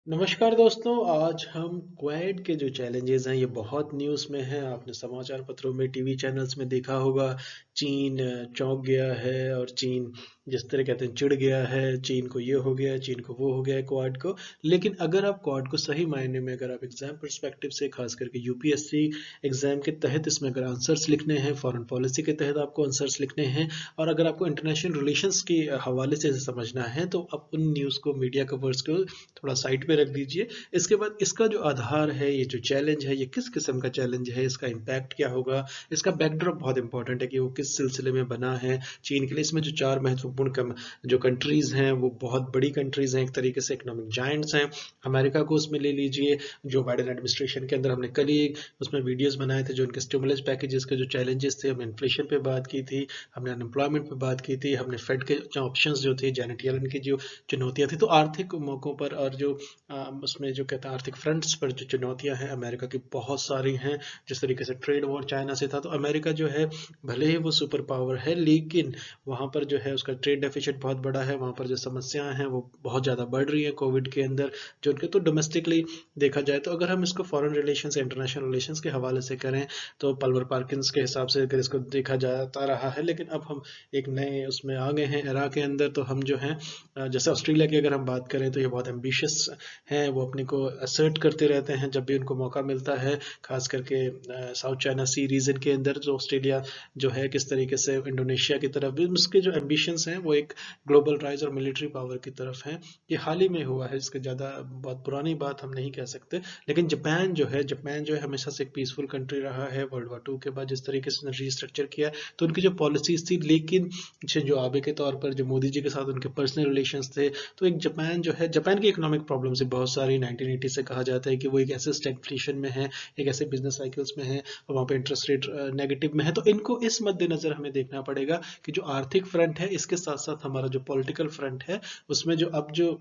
नमस्कार दोस्तों, आज हम क्वेड के जो चैलेंजेस हैं ये बहुत न्यूज़ में हैं। आपने समाचार पत्रों में, टीवी चैनल्स में देखा होगा। चीन चौंक गया है और चीन जिस तरह कहते हैं चिढ़ गया है। चीन को ये हो गया है, चीन को वो हो गया है क्वाड को। लेकिन अगर आप क्वाड को सही मायने में अगर आप एग्जाम पर्सपेक्टिव से, खास करके यूपीएससी एग्जाम के तहत इसमें अगर आंसर्स लिखने हैं, फॉरेन पॉलिसी के तहत आपको आंसर्स लिखने हैं, और अगर आपको इंटरनेशनल रिलेशंस के हवाले से समझना है, तो आप उन न्यूज़ को, मीडिया कवर्स को थोड़ा साइड पे रख दीजिए। इसके बाद इसका जो आधार है, ये जो चैलेंज है, ये किस किस्म का चैलेंज है, इसका इम्पैक्ट क्या होगा, इसका बैकड्रॉप बहुत इंपॉर्टेंट है कि वो किस सिलसिले में बना है चीन के लिए। इसमें जो चार महत्वपूर्ण जो कंट्रीज हैं वो बहुत बड़ी कंट्रीज हैं, एक तरीके से इकोनॉमिक जायंट्स हैं। अमेरिका को उसमें ले लीजिए। जो बाइडेन एडमिनिस्ट्रेशन के अंदर हमने कल ही उसमें वीडियोस बनाए थे, जो उनके स्टिमुलस पैकेजेस के जो चैलेंजेस थे। हमने इन्फ्लेशन पे बात की थी, हमने अनएम्प्लॉयमेंट पे बात की थी, हमने फेड के जो ऑप्शंस जो थे, जैनेट येलन की जो चुनौतियां थी। तो आर्थिक मौकों पर और जो उसमें जो कहते हैं आर्थिक फ्रंट्स पर जो चुनौतियां हैं अमेरिका की बहुत सारी हैं। जिस तरीके से ट्रेड वॉर चाइना से था, तो अमेरिका जो है भले ही वो सुपर पावर है, लेकिन वहाँ पर जो है उसका ट्रेड डेफिसिट बहुत बड़ा है। वहाँ पर जो समस्याएं हैं वो बहुत ज़्यादा बढ़ रही है कोविड के अंदर, जो उनके तो डोमेस्टिकली देखा जाए। तो अगर हम इसको फॉरेन रिलेशन से, इंटरनेशनल रिलेशन के हवाले से करें, तो पल्मर पार्किंस के हिसाब से अगर इसको देखा जाता रहा है, लेकिन अब हम एक नए उसमें आ गए हैं एरा के अंदर। तो हम जो हैं जैसे ऑस्ट्रेलिया की अगर हम बात करें, तो ये बहुत एम्बिशियस हैं। वो अपने को असर्ट करते रहते हैं जब भी उनको मौका मिलता है, खास करके साउथ चाइना सी रीजन के अंदर। जो ऑस्ट्रेलिया जो है किस तरीके से इंडोनेशिया की तरफ भी उसके जो एम्बिशंस हैं वो एक ग्लोबल राइज और मिलिट्री पावर की तरफ हैं। ये हाल ही में हुआ है, इसके ज़्यादा बहुत पुरानी बात हम नहीं कह सकते। लेकिन जापान जो है हमेशा से एक पीसफुल कंट्री रहा है। वर्ल्ड वॉर 2 के बाद जिस तरीके से रीस्ट्रक्चर किया, तो उनकी जो पॉलिसीज थी, लेकिन जो आबे के तौर पर जो मोदी जी के साथ उनके पर्सनल रिलेशंस थे, तो एक जापान जो है, जापान की इकोनॉमिक प्रॉब्लम से बहुत सारी 1980 से कहा जाता है कि वो एक ऐसे स्टैग्फ्लेशन में है, एक ऐसे बिजनेस साइकिल्स में है, और वहाँ पे इंटरेस्ट रेट नेगेटिव में है। तो इनको इस मद्देनजर हमें देखना पड़ेगा कि जो आर्थिक फ्रंट है, इसके साथ साथ हमारा जो पॉलिटिकल फ्रंट है, उसमें जो अब जो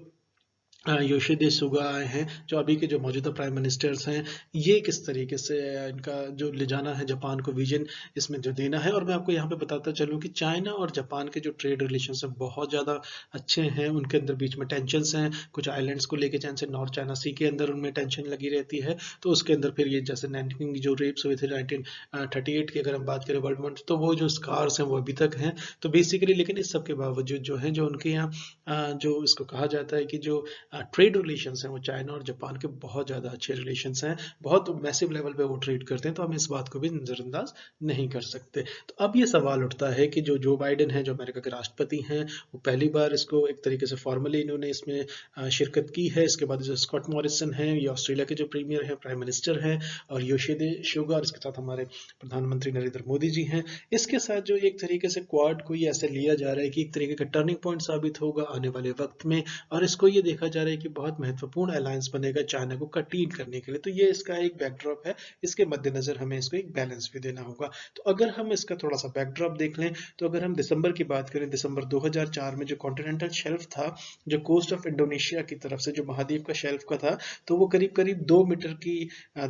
योशिहिदे सुगा आए हैं, जो अभी के जो मौजूदा प्राइम मिनिस्टर्स हैं, ये किस तरीके से इनका जो ले जाना है जापान को, विजन इसमें जो देना है। और मैं आपको यहाँ पे बताता चलूँ कि चाइना और जापान के जो ट्रेड रिलेशंस हैं बहुत ज़्यादा अच्छे हैं। उनके अंदर बीच में टेंशन्स हैं, कुछ आइलैंड्स को लेके, जैसे नॉर्थ चाइना सी के अंदर उनमें टेंशन लगी रहती है। तो उसके अंदर फिर ये जैसे नैनकिंग जो रेप्स हुए थे 1938 की अगर हम बात करें वर्ल्ड वॉर, तो वो जो स्कार्स हैं वो अभी तक हैं। तो बेसिकली, लेकिन इस सब के बावजूद जो है, जो उनके यहाँ जो इसको कहा जाता है कि जो ट्रेड रिलेशंस हैं, वो चाइना और जापान के बहुत ज़्यादा अच्छे रिलेशंस हैं। बहुत मैसिव लेवल पे वो ट्रेड करते हैं, तो हम इस बात को भी नज़रअंदाज नहीं कर सकते। तो अब ये सवाल उठता है कि जो जो बाइडेन है, जो अमेरिका के राष्ट्रपति हैं, वो पहली बार इसको एक तरीके से फॉर्मली इन्होंने इसमें शिरकत की है। इसके बाद जो स्कॉट मॉरिसन हैं, ये ऑस्ट्रेलिया के जो प्रीमियर हैं, प्राइम मिनिस्टर हैं, और योशिहिदे सुगा, और इसके साथ हमारे प्रधानमंत्री नरेंद्र मोदी जी हैं। इसके साथ जो एक तरीके से क्वाड को ये ऐसे लिया जा रहा है कि एक तरीके का टर्निंग पॉइंट साबित होगा आने वाले वक्त में, और इसको ये देखा जा रहा है कि बहुत महत्वपूर्ण अलायंस बनेगा चाइना को कटील करने के लिए। तो ये इसका एक बैकड्रॉप है, इसके मद्देनजर हमें इसको एक बैलेंस भी देना होगा। तो अगर हम इसका थोड़ा सा बैकड्रॉप देख लें, तो अगर हम दिसंबर की बात करें, दिसंबर 2004 में जो कॉन्टिनेंटल शेल्फ था, जो कोस्ट ऑफ इंडोनेशिया की तरफ से जो महाद्वीप का शेल्फ का था, तो वो करीब करीब 2 मीटर की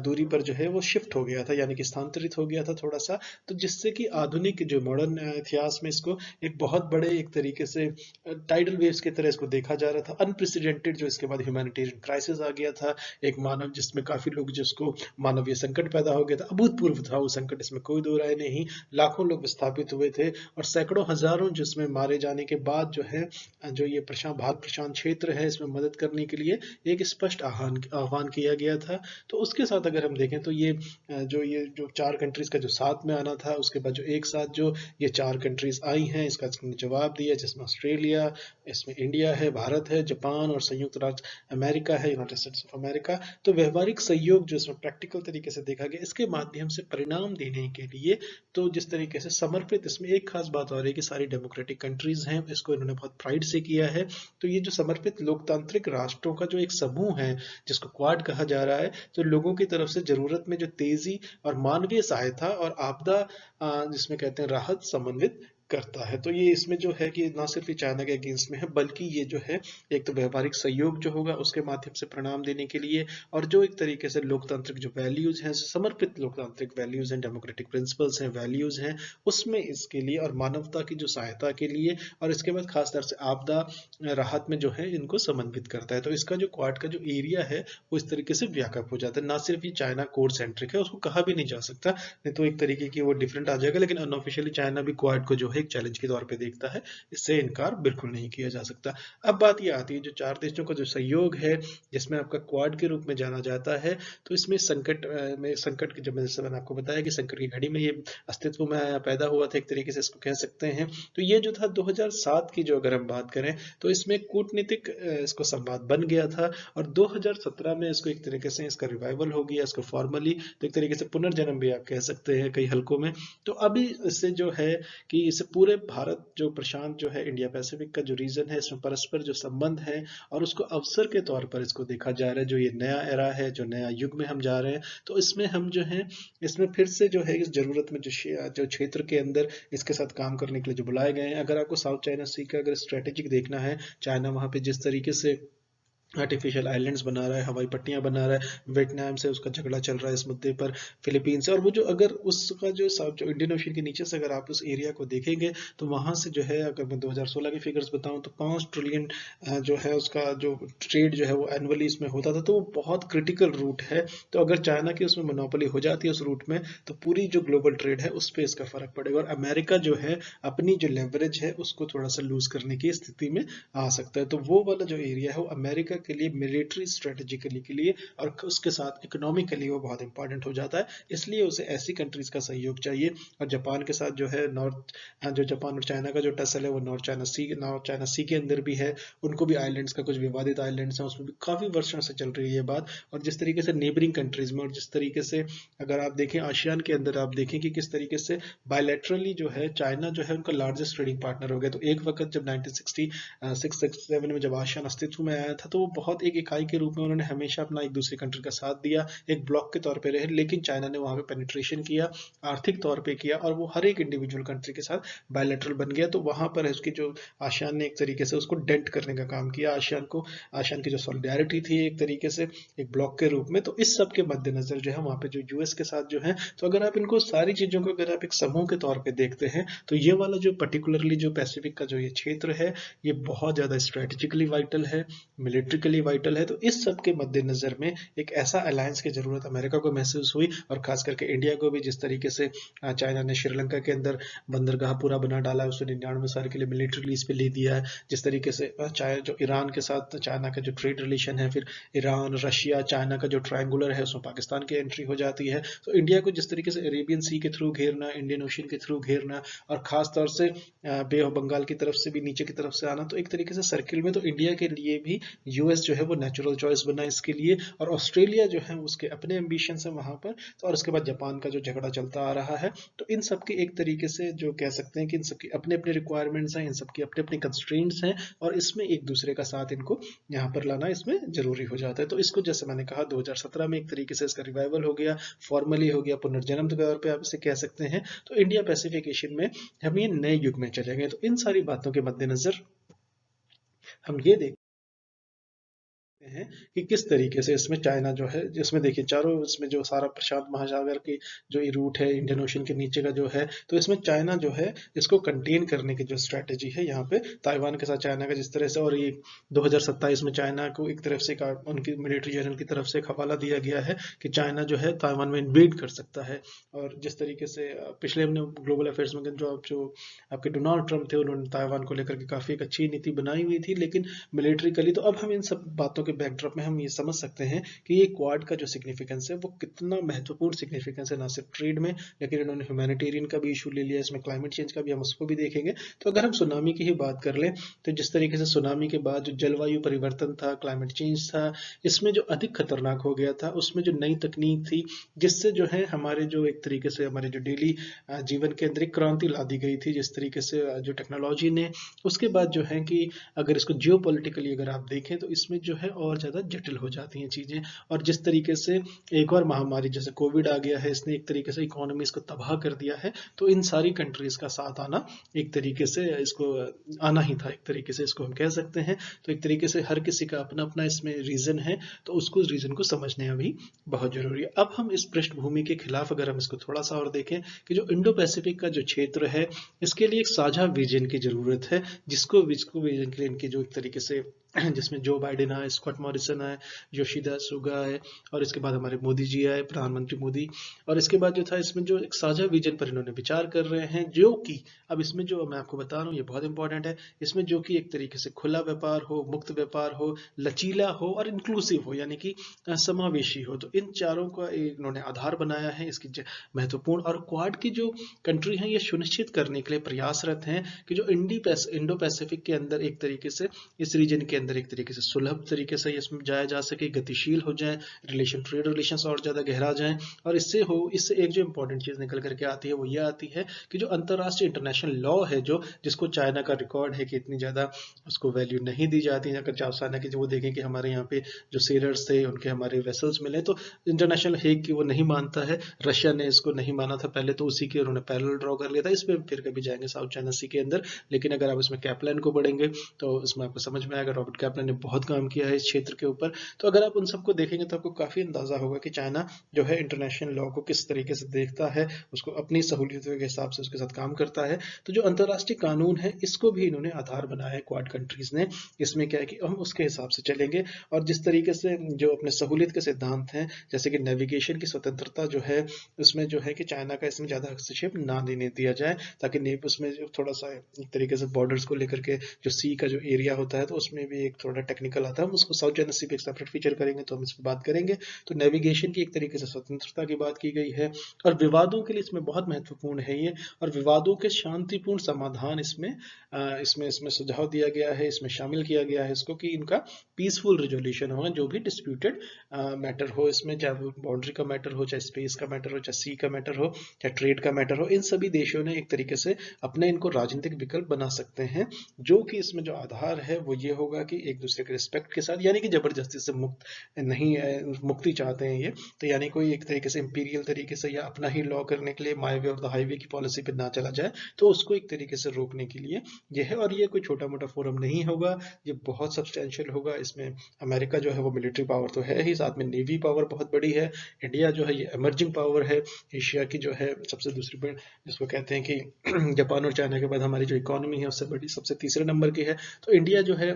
दूरी पर जो है वो शिफ्ट हो गया था, यानी कि स्थानांतरित हो गया था थोड़ा सा। तो जिससे कि आधुनिक जो मॉडर्न इतिहास में इसको एक बहुत बड़े एक तरीके से टाइडल वेव्स की तरह इसको देखा जा रहा था, अनप्रेसिडेंटेड। जो इसके बाद ह्यूमैनिटेरियन क्राइसिस आ गया था, एक मानव जिसमें काफी लोग, जिसको मानवीय संकट पैदा हो गया था, अभूतपूर्व था वो संकट, इसमें कोई दो राय नहीं। लाखों लोग विस्थापित हुए थे, और सैकड़ों हजारों जिसमें मारे जाने के बाद जो है, जो ये प्रशांत भारत प्रशांत क्षेत्र है, इसमें मदद करने के लिए एक स्पष्ट आह्वान आह्वान किया गया था। तो उसके साथ अगर हम देखें, तो ये जो चार कंट्रीज का जो साथ में आना था, उसके बाद जो एक साथ जो ये चार कंट्रीज आई हैं, इसका जवाब दिया, जिसमें ऑस्ट्रेलिया, इसमें इंडिया है, भारत है, जापान और संयुक्त राज्य अमेरिका है, यूनाइटेड स्टेट्स ऑफ अमेरिका। तो व्यवहारिक सहयोग जो इसमें प्रैक्टिकल तरीके से देखा गया, इसके माध्यम से परिणाम देने के लिए, तो जिस तरीके से समर्पित, इसमें एक खास बात और है कि सारी डेमोक्रेटिक कंट्रीज हैं, इसको इन्होंने बहुत प्राइड से किया है। तो ये जो समर्पित लोकतांत्रिक राष्ट्रों का जो एक समूह है, जिसको क्वाड कहा जा रहा है, तो लोगों की तरफ से जरूरत में जो तेजी और मानवीय सहायता और आपदा जिसमें कहते हैं राहत समन्वित करता है। तो ये इसमें जो है कि ना सिर्फ ये चाइना के अगेंस्ट में है, बल्कि ये जो है एक तो व्यापारिक सहयोग जो होगा उसके माध्यम से प्रणाम देने के लिए, और जो एक तरीके से लोकतांत्रिक जो वैल्यूज हैं, समर्पित लोकतांत्रिक वैल्यूज हैं, डेमोक्रेटिक प्रिंसिपल्स हैं, वैल्यूज हैं, उसमें इसके लिए और मानवता की जो सहायता के लिए, और इसके बाद खास तौर से आपदा राहत में जो है इनको समन्वित करता है। तो इसका जो क्वाड का जो एरिया है वो इस तरीके से व्यापक हो जाता है। ना सिर्फ ये चाइना कोर सेंट्रिक है, उसको कहा भी नहीं जा सकता, नहीं तो एक तरीके की वो डिफरेंट आ जाएगा, लेकिन अनऑफिशियली चाइना भी क्वाड को जो है एक चैलेंज के तौर पे देखता है, इससे इनकार बिल्कुल नहीं किया जा सकता। अब बात ये आती है जो चार देशों का जो सहयोग है, जिसमें आपका क्वाड के रूप में जाना जाता है, तो इसमें संकट की, जब जैसे मैंने आपको बताया कि संकट की घड़ी में ये अस्तित्व में आया, पैदा हुआ था, एक तरीके से इसको कह सकते हैं। तो ये जो था 2007 की जो अगर हम बात करें, तो इसमें कूटनीतिक इसको संवाद बन गया था, और 2017 में इसको एक तरीके से इसका रिवाइवल हो गया, इसको फॉर्मली, तो एक तरीके से पुनर्जन्म भी आप कह सकते हैं कई हलकों में। तो अभी इससे जो है कि इसे पूरे भारत जो प्रशांत जो है इंडिया पैसिफिक का जो रीजन है, इसमें परस्पर जो संबंध है और उसको अवसर के तौर पर इसको देखा जा रहा है। जो ये नया एरा है, जो नया युग में हम जा रहे हैं, तो इसमें हम जो है इसमें फिर से जो है इस जरूरत में जो क्षेत्र के अंदर इसके साथ काम करने के लिए जो बुलाए गए हैं। अगर आपको साउथ चाइना सी का अगर स्ट्रेटेजिक देखना है, चाइना वहां पे जिस तरीके से आर्टिफिशियल आइलैंड्स बना रहा है, हवाई पट्टियां बना रहा है, वियतनाम से उसका झगड़ा चल रहा है इस मुद्दे पर, फिलीपीन से, और वो जो अगर उसका जो इंडियन ओशन के नीचे से अगर आप उस एरिया को देखेंगे, तो वहां से जो है, अगर मैं 2016 की फिगर्स बताऊं, तो 5 ट्रिलियन जो है उसका जो ट्रेड जो है वो एनुअली इसमें होता था। तो वो बहुत क्रिटिकल रूट है। तो अगर चाइना की उसमें मोनोपोली हो जाती है उस रूट में, तो पूरी जो ग्लोबल ट्रेड है उस पर इसका फर्क पड़ेगा, और अमेरिका जो है अपनी जो लेवरेज है उसको थोड़ा सा लूज करने की स्थिति में आ सकता है। तो वो वाला जो एरिया है वो अमेरिका के लिए मिलिट्री स्ट्रेटेजिकली के लिए और उसके साथ इकोनॉमिकली वो बहुत इंपॉर्टेंट हो जाता है। इसलिए उसे ऐसी कंट्रीज का सहयोग चाहिए। और जापान के साथ जो है जो जापान और चाइना का जो टसल है वो नॉर्थ चाइना सी के अंदर भी है। उनको भी आइलैंड्स का कुछ विवादित आइलैंड्स हैं, उसमें भी काफी वर्षों से चल रही है ये बात। और जिस तरीके से नेबरिंग कंट्रीज में, और जिस तरीके से अगर आप देखें आसियान के अंदर, आप देखें कि किस तरीके से बायलैटरली जो है चाइना जो है उनका लार्जेस्ट ट्रेडिंग पार्टनर हो गया। तो एक वक्त जब 1967 में जब आसियान अस्तित्व में आया था, तो वो बहुत एक इकाई के रूप में उन्होंने हमेशा अपना एक दूसरी कंट्री का साथ दिया, एक ब्लॉक के तौर पे रहे। लेकिन चाइना ने वहां पे पेनिट्रेशन किया, आर्थिक तौर पे किया, और वो हर एक इंडिविजुअल कंट्री के साथ बायलैटरल बन गया। तो वहां पर उसकी जो आसियान ने एक तरीके से उसको डेंट करने का काम किया, आसियान की जो सॉलिडारिटी थी एक तरीके से एक ब्लॉक के रूप में। तो इस सब के मद्देनजर जो है वहां पे जो यूएस के साथ जो है, तो अगर आप इनको सारी चीजों को अगर आप एक समूह के तौर पे देखते हैं, तो ये वाला जो पर्टिकुलरली जो पैसिफिक का जो ये क्षेत्र है, ये बहुत ज्यादा स्ट्रेटेजिकली वाइटल है, मिलिट्रिकली वाइटल है। तो इस सब के मद्देनजर में एक ऐसा अलायंस की जरूरत अमेरिका को महसूस हुई, और खास करके इंडिया को भी। जिस तरीके से चाइना ने श्रीलंका के अंदर बंदरगाह पूरा बना डाला है, उसने 99 साल के लिए मिलिट्री लीज पे ले दिया है। जिस तरीके से चाहे जो ईरान के साथ चाइना का जो ट्रेड रिलेशन है, फिर ईरान रशिया चाइना का जो ट्रायंगुलर है, उसमें पाकिस्तान की एंट्री हो जाती है। तो इंडिया को जिस तरीके से अरेबियन सी के थ्रू घेरना, इंडियन ओशन के थ्रू घेरना, और खास तौर से बे ऑफ बंगाल की तरफ से भी नीचे की तरफ से आना, तो एक तरीके से सर्किल में तो इंडिया के लिए भी यूएस जो है वो नेचुरल चॉइस बना इसके लिए। और ऑस्ट्रेलिया जो है उसके अपने एम्बिशन है वहां पर। तो और उसके बाद जापान का जो झगड़ा चलता आ रहा है। तो इन सब के एक तरीके से जो कह सकते हैं कि इन सबकी अपने अपने रिक्वायरमेंट्स हैं, इन सबकी अपने अपने कंस्ट्रेंट्स हैं, और इसमें एक दूसरे का साथ इनको यहाँ पर लाना इसमें जरूरी हो जाता है। तो इसको जैसे मैंने कहा 2017 में एक तरीके से इसका रिवाइवल हो गया, फॉर्मली हो गया, पुनर्जन्म के तौर पर आप इसे कह सकते हैं। तो इंडिया पैसिफिक एशियन में हम ये नए युग में चलेंगे। तो इन सारी बातों के मद्देनजर हम ये देखते हैं कि किस तरीके से इसमें चाइना जो है, जिसमें देखिए चारों इसमें जो सारा प्रशांत महासागर की जो ये रूट है, इंडियन ओशन के नीचे का जो है, तो इसमें चाइना जो है इसको कंटेन करने की जो स्ट्रेटेजी है यहाँ पे ताइवान के साथ चाइना का जिस तरह से, और ये 2027 में चाइना को एक तरफ से उनकी मिलिट्री जनरल की तरफ से एक हवाला दिया गया है कि चाइना जो है ताइवान में इन्वेड कर सकता है। और जिस तरीके से पिछले हमने ग्लोबल अफेयर्स में जो आपके डोनाल्ड ट्रंप थे, उन्होंने ताइवान को लेकर के काफी एक अच्छी नीति बनाई हुई थी, लेकिन मिलिट्रिकली। तो अब हम इन सब बातों के बैकड्रॉप में हम ये समझ सकते हैं कि ये क्वाड का जो सिग्निफिकेंस है वो कितना महत्वपूर्ण सिग्निफिकेंस है, ना सिर्फ ट्रेड में, लेकिन इन्होंने ह्यूमैनिटेरियन का भी इशू ले लिया, इसमें क्लाइमेट चेंज का भी हम उसको भी देखेंगे। तो अगर हम सुनामी की ही बात कर लें, तो जिस तरीके से सुनामी के बाद जो जलवायु परिवर्तन था, क्लाइमेट चेंज था, इसमें जो अधिक खतरनाक हो गया था, उसमें जो नई तकनीक थी, जिससे जो है हमारे जो एक तरीके से हमारे जो डेली जीवन के अंदर एक क्रांति ला दी गई थी, जिस तरीके से जो टेक्नोलॉजी ने, उसके बाद जो है कि अगर इसको जियो अगर आप देखें, तो इसमें जो है और ज़्यादा जटिल हो जाती हैं चीज़ें। और जिस तरीके से एक और महामारी जैसे कोविड आ गया है, इसने एक तरीके से इकोनॉमीज़ को तबाह कर दिया है, तो इन सारी कंट्रीज़ का साथ आना एक तरीके से इसको आना ही था, एक तरीके से इसको हम कह सकते हैं। तो एक तरीके से हर किसी का अपना-अपना इसमें रीज़न है, तो उसको रीज़न को समझना अभी बहुत ज़रूरी है। अब हम इस पृष्ठभूमि के खिलाफ अगर हम इसको थोड़ा-सा और देखें कि जो इंडो पैसिफिक का जो क्षेत्र है, इसके लिए एक साझा विज़न की ज़रूरत है, जिसको विज़न के लिए इनकी जो एक तरीके से जिसमें जो बाइडेन आए, स्कॉट मॉरिसन आए, योशिदा सुगा आए, और इसके बाद हमारे मोदी जी आए, प्रधानमंत्री मोदी। और इसके बाद जो था इसमें जो एक साझा विजन पर इन्होंने विचार कर रहे हैं, जो कि अब इसमें जो मैं आपको बता रहा हूँ ये बहुत इंपॉर्टेंट है। इसमें जो कि एक तरीके से खुला व्यापार हो, मुक्त व्यापार हो, लचीला हो और इंक्लूसिव हो, यानी कि समावेशी हो। तो इन चारों का इन्होंने आधार बनाया है इसकी महत्वपूर्ण। और क्वाड की जो कंट्री हैं ये सुनिश्चित करने के लिए प्रयासरत हैं कि जो इंडो पैसिफिक के अंदर एक तरीके से इस रीजन के अंदर एक तरीके से सुलभ तरीके से इसमें जाया जा सके, गतिशील हो जाए, ट्रेड रिलेशंस और ज़्यादा गहरा जाएं। और इससे एक जो इंपॉर्टेंट चीज़ निकल करके आती है वो ये आती है कि जो अंतर्राष्ट्रीय इंटरनेशनल लॉ है, जो जिसको चाइना का रिकॉर्ड है कि इतनी ज़्यादा उसको वैल्यू नहीं दी जाती है। अगर चाइना की जो वो देखें कि हमारे यहाँ पे जो सेलर्स थे उनके हमारे वेसल्स मिले, तो इंटरनेशनल हेग की वो नहीं मानता है। रशिया ने इसको नहीं माना था पहले, तो उसी के उन्होंने पैरेलल ड्रॉ कर लिया था। इस पर फिर कभी जाएंगे साउथ चाइना सी के अंदर। लेकिन अगर आप इसमें कैप्लान को पढ़ेंगे तो इसमें आपको समझ में आएगा, रॉबर्ट कैप्लान ने बहुत काम किया है इस क्षेत्र के ऊपर। तो अगर आप उन सबको देखेंगे तो आपको काफ़ी अंदाज़ा होगा कि चाइना जो है इंटरनेशनल लॉ को किस तरीके से देखता है, उसको अपनी सहूलियतों के हिसाब से उसके साथ काम करता है। तो जो अंतर्राष्ट्रीय कानून है इसको भी इन्होंने आधार बनाया है क्वाड कंट्रीज़ ने। इसमें क्या है कि हम उसके हिसाब से चलेंगे, और जिस तरीके से जो अपने सहूलियत के सिद्धांत हैं, जैसे कि नेविगेशन की स्वतंत्रता जो है, उसमें जो है कि चाइना का इसमें ज़्यादा हस्तक्षेप ना देने दिया जाए, ताकि उसमें जो थोड़ा सा एक तरीके से बॉर्डर्स को लेकर के जो सी का जो एरिया होता है, तो उसमें भी एक थोड़ा टेक्निकल आता है। हम उसको साउथ चाइना सी पे एक सेपरेट फीचर करेंगे तो हम इस पर बात करेंगे। तो नेविगेशन की एक तरीके से स्वतंत्रता की बात की गई है, और विवादों के लिए इसमें बहुत महत्वपूर्ण है ये। और विवादों के शांतिपूर्ण समाधान इसमें सुझाव दिया गया है, इसमें शामिल किया गया है इसको कि इनका पीसफुल रिजोल्यूशन होगा, जो भी डिस्प्यूटेड मैटर हो इसमें, चाहे बाउंड्री का मैटर हो, चाहे स्पेस का मैटर हो, चाहे सी का मैटर हो, चाहे ट्रेड का मैटर हो, इन सभी देशों ने एक तरीके से अपने इनको राजनीतिक विकल्प बना सकते हैं। जो कि इसमें जो आधार है वो ये होगा कि एक दूसरे के रिस्पेक्ट के साथ, यानी कि जबरदस्ती से नहीं मुक्ति चाहते हैं ये, तो यानी कोई एक तरीके से इंपीरियल तरीके से या अपना ही लॉ करने के लिए माय वे और द हाईवे की पॉलिसी पे ना चला जाए, तो उसको एक तरीके से रोकने के लिए ये है। और ये कोई छोटा मोटा फोरम नहीं होगा, ये बहुत सब्सटेंशियल होगा। इसमें अमेरिका जो है वो मिलिट्री पावर तो है ही, साथ में नेवी पावर बहुत बड़ी है। इंडिया जो है ये इमर्जिंग पावर है, एशिया की जो है सबसे दूसरी बड़ी, जिसको कहते हैं कि जापान और चाइना के बाद हमारी जो इकोनॉमी है उससे बड़ी सबसे तीसरे नंबर की है। तो इंडिया जो है,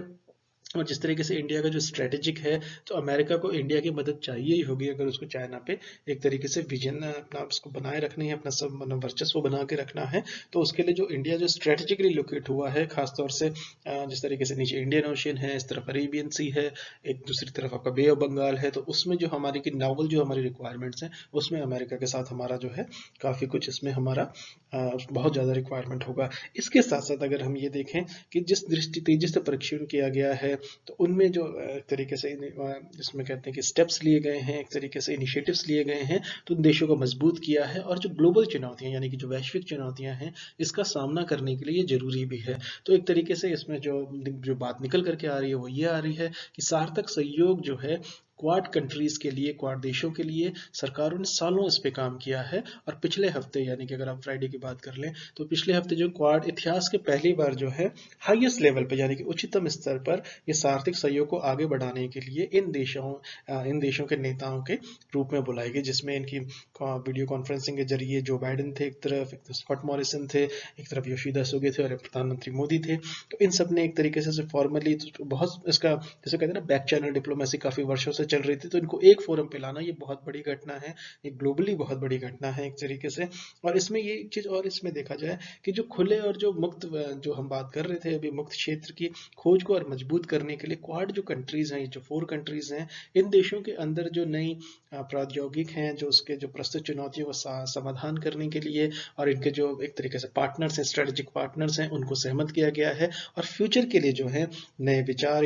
और जिस तरीके से इंडिया का जो स्ट्रेटेजिक है, तो अमेरिका को इंडिया की मदद चाहिए ही होगी अगर उसको चाइना पे एक तरीके से विजन अपना उसको बनाए रखनी है, अपना सब मतलब वर्चस्व बना के रखना है। तो उसके लिए जो इंडिया जो स्ट्रेटेजिकली लोकेट हुआ है, खासतौर से जिस तरीके से नीचे इंडियन ओशियन है, इस तरफ अरेबियन सी है, एक दूसरी तरफ आपका बे ऑफ बंगाल है, तो उसमें जो हमारी की नावल जो हमारी रिक्वायरमेंट्स हैं, उसमें अमेरिका के साथ हमारा जो है काफ़ी कुछ इसमें हमारा बहुत ज़्यादा रिक्वायरमेंट होगा। इसके साथ साथ अगर हम ये देखें कि जिस दृष्टि तेजी से परीक्षण किया गया है, तो उनमें जो एक तरीके से जिसमें कहते हैं कि स्टेप्स लिए गए हैं, एक तरीके से इनिशिएटिव्स लिए गए हैं, तो उन देशों को मजबूत किया है। और जो ग्लोबल चुनौतियां यानी कि जो वैश्विक चुनौतियां हैं, इसका सामना करने के लिए ये जरूरी भी है। तो एक तरीके से इसमें जो जो बात निकल करके आ रही है वो ये आ रही है कि सार्थक सहयोग जो है क्वाड कंट्रीज के लिए, क्वाड देशों के लिए सरकारों ने सालों इस पे काम किया है। और पिछले हफ्ते, यानी कि अगर आप फ्राइडे की बात कर लें, तो पिछले हफ्ते जो क्वाड इतिहास के पहली बार जो है हाईएस्ट लेवल पे, यानी कि उच्चतम स्तर पर ये आर्थिक सहयोग को आगे बढ़ाने के लिए इन देशों के नेताओं के रूप में बुलाई गई, जिसमें इनकी वीडियो कॉन्फ्रेंसिंग के जरिए जो बाइडेन थे एक तरफ, एक स्कॉट मॉरिसन थे एक तरफ, योशिदा सुगे थे और प्रधानमंत्री मोदी थे। तो इन सब ने एक तरीके से फॉर्मली बहुत इसका जैसे कहते हैं ना बैक चैनल डिप्लोमेसी काफी वर्षों से चल रही थी, तो इनको एक फोरम पे लाना ये बहुत बड़ी घटना है, ये ग्लोबली बहुत बड़ी घटना है एक तरीके से। और इसमें ये चीज और इसमें देखा जाए कि जो खुले और जो मुक्त, जो हम बात कर रहे थे अभी, मुक्त क्षेत्र की खोज को और मजबूत करने के लिए क्वाड जो कंट्रीज हैं, ये जो 4 कंट्रीज हैं, इन देशों के अंदर जो नई प्रौद्योगिक हैं, जो उसके जो प्रस्तुत चुनौतियों का समाधान करने के लिए, और इनके जो एक तरीके से पार्टनर्स हैं, स्ट्रेटेजिक पार्टनर्स हैं, उनको सहमत किया गया है। और फ्यूचर के लिए जो है नए विचार,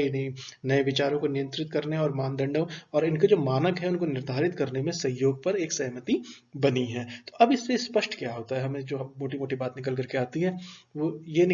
नए विचारों को नियंत्रित करने और मानदंडों और इनके जो मानक है उनको निर्धारित करने में सहयोग पर एक सहमति बनी है। तो अब इससे स्पष्ट क्या होता है, हमें जो मोटी मोटी बात निकल करके आती है वो ये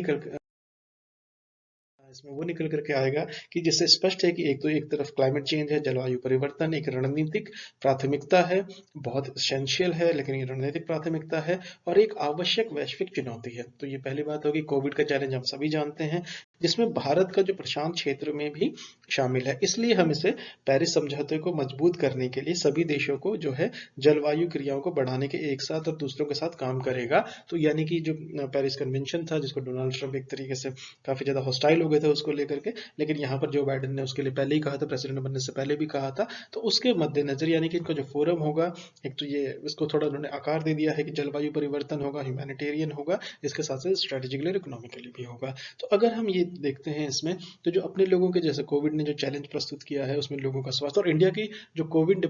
इसमें वो निकल कर के आएगा कि जिससे स्पष्ट है कि एक तो एक तरफ क्लाइमेट चेंज है, जलवायु परिवर्तन एक रणनीतिक प्राथमिकता है, बहुत एसेंशियल है, लेकिन ये रणनीतिक प्राथमिकता है और एक आवश्यक वैश्विक चुनौती है। तो ये पहली बात होगी। कोविड का चैलेंज हम सभी जानते हैं, जिसमें भारत का जो प्रशांत क्षेत्र में भी शामिल है। इसलिए हम इसे पेरिस समझौते को मजबूत करने के लिए सभी देशों को जो है जलवायु क्रियाओं को बढ़ाने के एक साथ और दूसरों के साथ काम करेगा। तो यानी कि जो पेरिस कन्वेंशन था, जिसको डोनाल्ड ट्रंप एक तरीके से काफी ज्यादा हॉस्टाइल हो गए थे उसको लेकर के, लेकिन यहाँ पर जो बाइडेन ने उसके लिए पहले ही कहा था, प्रेसिडेंट बनने से पहले भी कहा था। तो उसके मद्देनजर यानी कि इनका जो फोरम होगा, एक तो ये इसको थोड़ा उन्होंने आकार दे दिया है कि जलवायु परिवर्तन होगा, ह्यूमैनिटेरियन होगा, इसके साथ साथ स्ट्रेटेजिकली और इकोनॉमिकली भी होगा। तो अगर हम ये देखते हैं इसमें, तो जो अपने लोगों के जैसे कोविड ने जो चैलेंज प्रस्तुत किया है उसमें लोगों का स्वास्थ्य और इंडिया की जो कोविड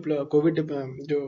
जो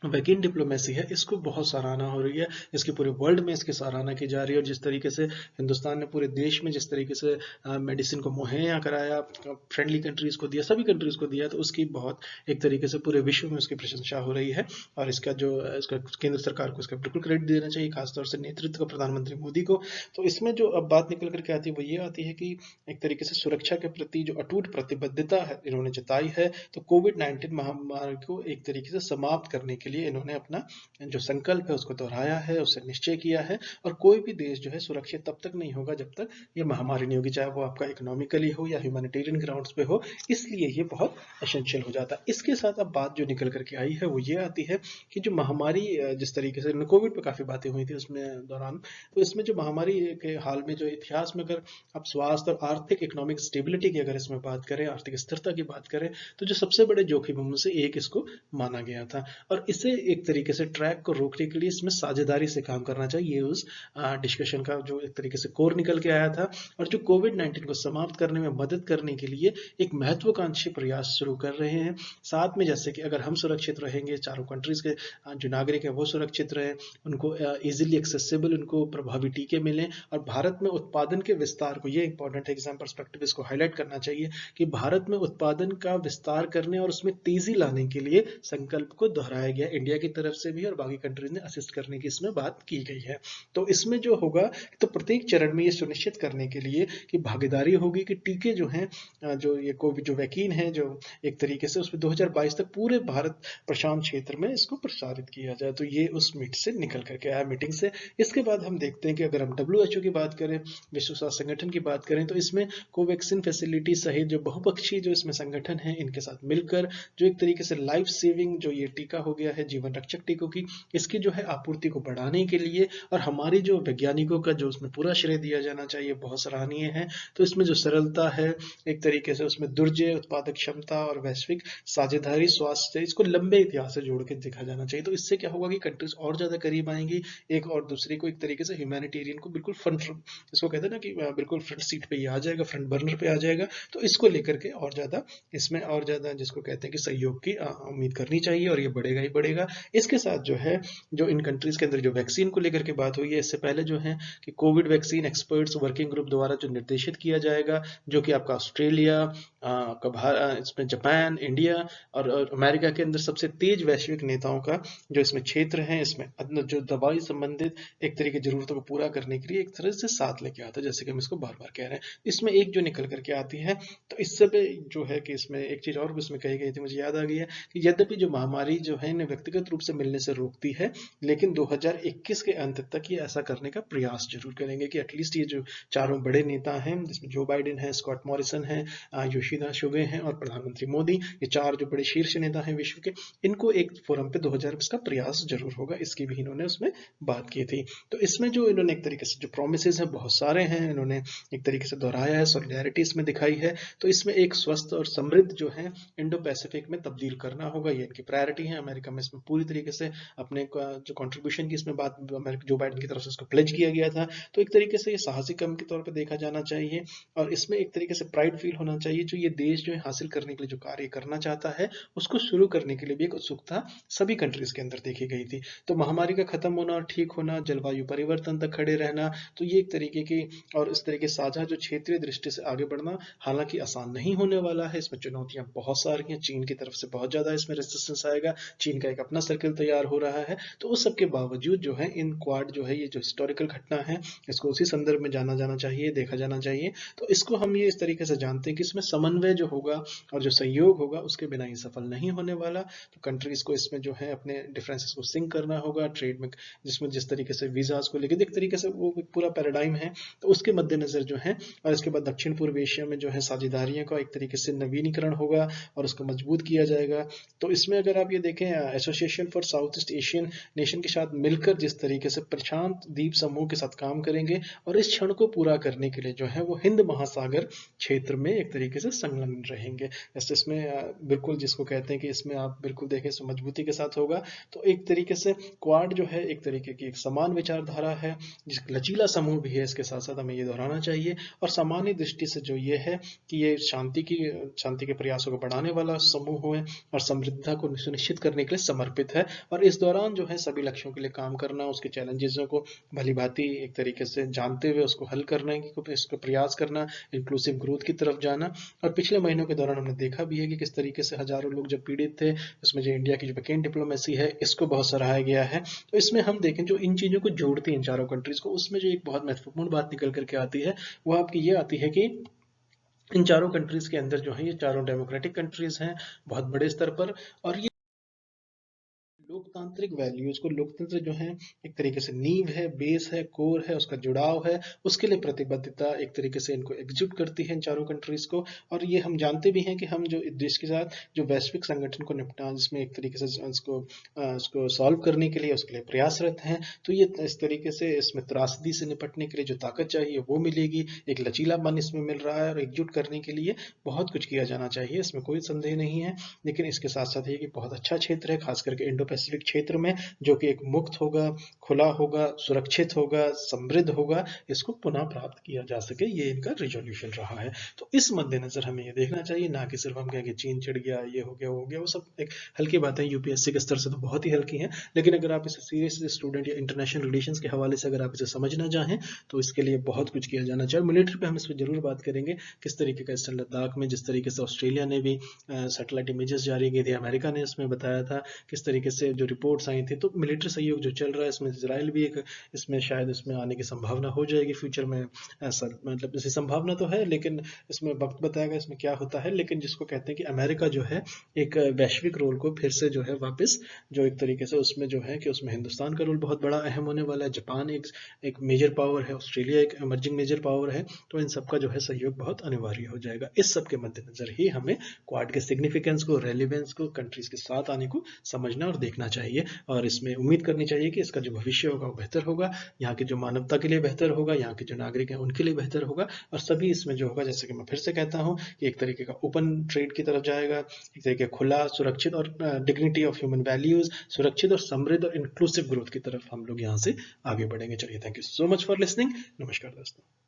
वैक्सीन डिप्लोमेसी है, इसको बहुत सराहना हो रही है। इसकी पूरे वर्ल्ड में इसकी सराहना की जा रही है और जिस तरीके से हिंदुस्तान ने पूरे देश में जिस तरीके से मेडिसिन को मुहैया कराया, फ्रेंडली कंट्रीज को दिया, सभी कंट्रीज को दिया, तो उसकी बहुत एक तरीके से पूरे विश्व में उसकी प्रशंसा हो रही है। और इसका केंद्र सरकार को इसका बिल्कुल क्रेडिट देना चाहिए, खासतौर से नेतृत्व प्रधानमंत्री मोदी को। तो इसमें जो अब बात निकल करके आती है वो ये आती है कि एक तरीके से सुरक्षा के प्रति जो अटूट प्रतिबद्धता है इन्होंने जताई है। तो कोविड-19 महामारी को एक तरीके से समाप्त करने के लिए इन्होंने अपना जो संकल्प है उसको दोहराया है, उससे निश्चय किया है। और कोई भी देश जो है सुरक्षित तब तक नहीं होगा जब तक ये महामारी नहीं होगी, चाहे वो आपका इकोनॉमिकली हो या ह्यूमैनिटेरियन ग्राउंड्स पे हो। इसलिए ये बहुत एसेंशियल हो जाता है। इसके साथ अब बात जो निकल करके आई है वो ये आती है कि जो महामारी जिस तरीके से कोविड पे काफी बातें हुई थी उसमें दौरान, तो इसमें जो महामारी के हाल में जो इतिहास में अगर आप स्वास्थ्य और आर्थिक इकोनॉमिक स्टेबिलिटी की अगर इसमें बात करें, आर्थिक स्थिरता की बात करें, तो जो सबसे बड़े जोखिमों में से एक इसको माना गया था। और इसे एक तरीके से ट्रैक को रोकने के लिए इसमें साझेदारी से काम करना चाहिए। ये उस डिस्कशन का जो एक तरीके से कोर निकल के आया था। और जो कोविड-19 को समाप्त करने में मदद करने के लिए एक महत्वाकांक्षी प्रयास शुरू कर रहे हैं। साथ में जैसे कि अगर हम सुरक्षित रहेंगे, चारों कंट्रीज के जो नागरिक है वो सुरक्षित रहे, उनको इजीली एक्सेसिबल उनको प्रभावी टीके मिलें और भारत में उत्पादन के विस्तार को, ये इंपॉर्टेंट है, एग्जाम पर्सपेक्टिव इसको हाईलाइट करना चाहिए कि भारत में उत्पादन का विस्तार करने और उसमें तेजी लाने के लिए संकल्प को दोहराया गया इंडिया की तरफ से भी और बाकी कंट्रीज ने असिस्ट करने की इसमें बात की गई है। तो इसमें जो होगा, तो प्रत्येक चरण में ये सुनिश्चित करने के लिए कि भागीदारी होगी कि टीके जो हैं, जो ये कोविड जो वैक्सीन है, जो एक तरीके से उसमें 2022 तक पूरे भारत प्रशांत क्षेत्र में इसको प्रसारित किया जाए। तो ये उस मीट से निकल करके आया, मीटिंग से। इसके बाद हम देखते हैं कि अगर हम WHO की बात करें, विश्व स्वास्थ्य संगठन की बात करें, तो इसमें कोवैक्सीन फैसिलिटी सहित जो बहुपक्षीय जो इसमें संगठन है, इनके साथ मिलकर जो एक तरीके से लाइफ सेविंग जो ये टीका हो गया है, जीवन रक्षक टीकों की, इसकी जो है आपूर्ति को बढ़ाने के लिए और हमारी जो वैज्ञानिकों का जो उसमें पूरा श्रेय दिया जाना चाहिए, बहुत सराहनीय है। तो इसमें जो सरलता है, एक तरीके से उसमें दुर्जय उत्पादक क्षमता और वैश्विक साझेदारी स्वास्थ्य, इसको लंबे इतिहास से जोड़ के देखा जाना चाहिए। तो इससे क्या होगा कि कंट्रीज और ज्यादा करीब आएंगी एक और दूसरे को, एक तरीके से ह्यूमैनिटेरियन को बिल्कुल फ्रंट, इसको कहते हैं ना कि बिल्कुल फ्रंट सीट पे ही आ जाएगा, फ्रंट बर्नर पे आ जाएगा। तो इसको लेकर के और ज्यादा इसमें और ज्यादा जिसको कहते हैं कि सहयोग की उम्मीद करनी चाहिए और ये बढ़ेगा ही बढ़ेगा। इसके साथ जो है, जो इन कंट्रीज के अंदर जो वैक्सीन को लेकर के बात हुई है, इससे पहले जो है कि Covid vaccine experts working group द्वारा जो निर्देशित किया जाएगा, जो कि आपका ऑस्ट्रेलिया, इसमें जापान, इंडिया और अमेरिका के अंदर सबसे तेज वैश्विक नेताओं का जो इसमें क्षेत्र है, इसमें जो दवाई संबंधित एक तरीके की जरूरतों को पूरा करने के लिए एक तरह से साथ लेके आता है, जैसे कि हम इसको बार बार कह रहे हैं। इसमें एक जो निकल करके आती है, तो इससे भी जो है कि इसमें एक चीज और इसमें कही गई थी, मुझे याद आ गई है कि यद्यपि जो महामारी जो है इन्हें व्यक्तिगत रूप से मिलने से रोकती है, लेकिन 2021 के अंत तक ये ऐसा करने का प्रयास जरूर करेंगे कि एटलीस्ट ये जो चारों बड़े नेता हैं, जिसमें जो बाइडेन है, स्कॉट मॉरिसन है, योशिदा सुगे हैं और प्रधानमंत्री मोदी, ये चार जो बड़े शीर्ष नेता हैं विश्व के, इनको एक फोरम पे 2020 का प्रयास जरूर होगा, इसकी भी इन्होंने उसमें बात की थी। तो इसमें जो इन्होंने एक तरीके से जो प्रोमिसेस हैं बहुत सारे हैं, इन्होंने एक तरीके से दोहराया है, सॉलिडारिटी इसमें दिखाई है। तो इसमें एक स्वस्थ और समृद्ध जो है इंडो पैसिफिक में तब्दील करना होगा, ये इनकी प्रायोरिटी है। अमेरिका में इसमें पूरी तरीके से अपने जो कंट्रीब्यूशन की इसमें बात जो बाइडेन की तरफ से इसको प्लेज किया गया था। तो एक तरीके से ये साहसी कदम के तौर पे देखा जाना चाहिए और इसमें एक तरीके से प्राइड फील होना चाहिए। जो ये देश जो है हासिल करने के लिए जो कार्य करना चाहता है, उसको शुरू करने के लिए भी एक उत्सुकता सभी कंट्रीज़ के अंदर देखी गई थी। तो महामारी का खत्म होना और ठीक होना, जलवायु परिवर्तन तक खड़े रहना, तो ये एक तरीके की और इस तरह के साझा जो क्षेत्रीय दृष्टि से आगे बढ़ना, हालाँकि आसान नहीं होने वाला है, इसमें चुनौतियाँ बहुत सारी हैं, चीन की तरफ से बहुत ज़्यादा इसमें रेजिस्टेंस आएगा, चीन का एक अपना सर्किल तैयार हो रहा है, तो उस सब के बावजूद जो है इन क्वाड जो है ये जो हिस्टोरिकल घटना है, इसको उसी संदर्भ में जाना जाना चाहिए, देखा जाना चाहिए। तो इसको हम ये इस तरीके से जानते हैं कि इसमें समन्वय जो होगा और जो सहयोग होगा उसके बिना ये सफल नहीं होने वाला। तो कंट्रीज़ को इसमें जो है अपने डिफरेंसेस को सिंक करना होगा, ट्रेड में जिसमें जिस तरीके से वीज़ाज़ को लेके एक तरीके से वो एक पूरा पैराडाइम है, तो उसके मद्देनज़र जो है और इसके बाद दक्षिण पूर्व एशिया में जो है साझेदारियों का एक तरीके से नवीनीकरण होगा और उसको मजबूत किया जाएगा। तो इसमें अगर आप ये देखें association for south east Asian nation के साथ मिलकर जिस तरीके से प्रशांत द्वीप समूह के साथ काम करेंगे और इस क्षण को पूरा करने के लिए जो है वो हिंद महासागर क्षेत्र में एक तरीके से संलग्न रहेंगे। जैसे इसमें बिल्कुल जिसको कहते हैं कि इसमें आप बिल्कुल देखें तो मजबूती के साथ होगा। तो एक तरीके से क्वाड जो है एक तरीके की एक समान विचारधारा है, जिस लचीला समूह भी है, इसके साथ साथ हमें ये दोहराना चाहिए और सामान्य दृष्टि से जो ये है कि ये शांति के प्रयासों को बढ़ाने वाला समूह है और समृद्धता को सुनिश्चित करने के लिए समर्पित है और इस दौरान जो है सभी लक्ष्यों के लिए काम करना, उसके चैलेंजेसों को भली-भांति एक तरीके से जानते हुए उसको हल करने की इसको प्रयास करना, इंक्लूसिव ग्रोथ की तरफ जाना। और पिछले महीनों के दौरान हमने देखा भी है कि किस तरीके से हजारों लोग जब पीड़ित थे, उसमें जो इंडिया की जो वैकेंट डिप्लोमेसी है, इसको बहुत सराहा गया है। तो इसमें हम देखें जो इन चीज़ों को जोड़ती हैं इन चारों कंट्रीज़ को, उसमें जो एक बहुत महत्वपूर्ण बात निकल कर के आती है, वो आपकी ये आती है कि इन चारों कंट्रीज़ के अंदर जो है ये चारों डेमोक्रेटिक कंट्रीज़ हैं, बहुत बड़े स्तर पर और ये लोकतांत्रिक वैल्यूज को लोकतंत्र जो है एक तरीके से नींव है, बेस है, कोर है, उसका जुड़ाव है, उसके लिए प्रतिबद्धता एक तरीके से इनको एकजुट करती है इन चारों कंट्रीज को। और ये हम जानते भी हैं कि हम जो इस देश के साथ जो वैश्विक संगठन को निपटा जिसमें एक तरीके से उसको सॉल्व करने के लिए उसके लिए प्रयासरत हैं, तो ये इस तरीके से इसमें त्रासदी से निपटने के लिए जो ताकत चाहिए वो मिलेगी, एक लचीलापन इसमें मिल रहा है और एकजुट करने के लिए बहुत कुछ किया जाना चाहिए, इसमें कोई संदेह नहीं है। लेकिन इसके साथ साथ ये कि बहुत अच्छा क्षेत्र है, खास करके इंडो पैसिफिक क्षेत्र में, जो कि एक मुक्त होगा, खुला होगा, सुरक्षित होगा, समृद्ध होगा, इसको पुनः प्राप्त किया जा सके, ये इनका रिजोल्यूशन रहा है। तो इस मद्देनजर हमें ये देखना चाहिए, ना कि सिर्फ हम कहें कि चीन चिढ़ गया, ये हो गया, वो हो गया, वो सब एक हल्की बातें यूपीएससी के स्तर से तो बहुत ही हल्की हैं, लेकिन अगर आप इसे सीरियसली स्टूडेंट या इंटरनेशनल रिलेशंस के हवाले से अगर आप इसे समझना चाहें तो इसके लिए बहुत कुछ किया जाना चाहिए। मिलिट्री पे हम इस पर जरूर बात करेंगे, किस तरीके का ईस्टर्न लद्दाख में जिस तरीके से ऑस्ट्रेलिया ने भी सैटेलाइट इमेजेस जारी की थी, अमेरिका ने इसमें बताया था, किस तरीके से जो रिपोर्ट्स आई थी, तो मिलिट्री सहयोग जो चल रहा है इसमें इजराइल भी एक इसमें शायद इसमें आने की संभावना हो जाएगी फ्यूचर में, ऐसा मतलब ऐसी संभावना तो है, लेकिन इसमें वक्त बताएगा इसमें क्या होता है। लेकिन जिसको कहते हैं कि अमेरिका जो है एक वैश्विक रोल को फिर से जो है वापस जो एक तरीके से उसमें जो है कि उसमें हिंदुस्तान का रोल बहुत बड़ा अहम होने वाला है, जापान एक मेजर पावर है, ऑस्ट्रेलिया एक इमर्जिंग मेजर पावर है, तो इन सबका जो है सहयोग बहुत अनिवार्य हो जाएगा। इस सब के मद्देनजर ही हमें क्वाड के सिग्निफिकेंस को, रेलिवेंस को, कंट्रीज के साथ आने को समझना और देखना चाहिए और इसमें उम्मीद करनी चाहिए कि इसका जो भविष्य होगा वो बेहतर होगा, यहाँ की जो मानवता के लिए बेहतर होगा, यहाँ के जो नागरिक हैं उनके लिए बेहतर होगा और सभी इसमें जो होगा, जैसे कि मैं फिर से कहता हूँ कि एक तरीके का ओपन ट्रेड की तरफ जाएगा, एक तरीके खुला, सुरक्षित और डिग्निटी ऑफ ह्यूमन वैल्यूज, सुरक्षित और समृद्ध और इंक्लूसिव ग्रोथ की तरफ हम लोग यहाँ से आगे बढ़ेंगे। चलिए, thank you so much for listening. नमस्कार दोस्तों।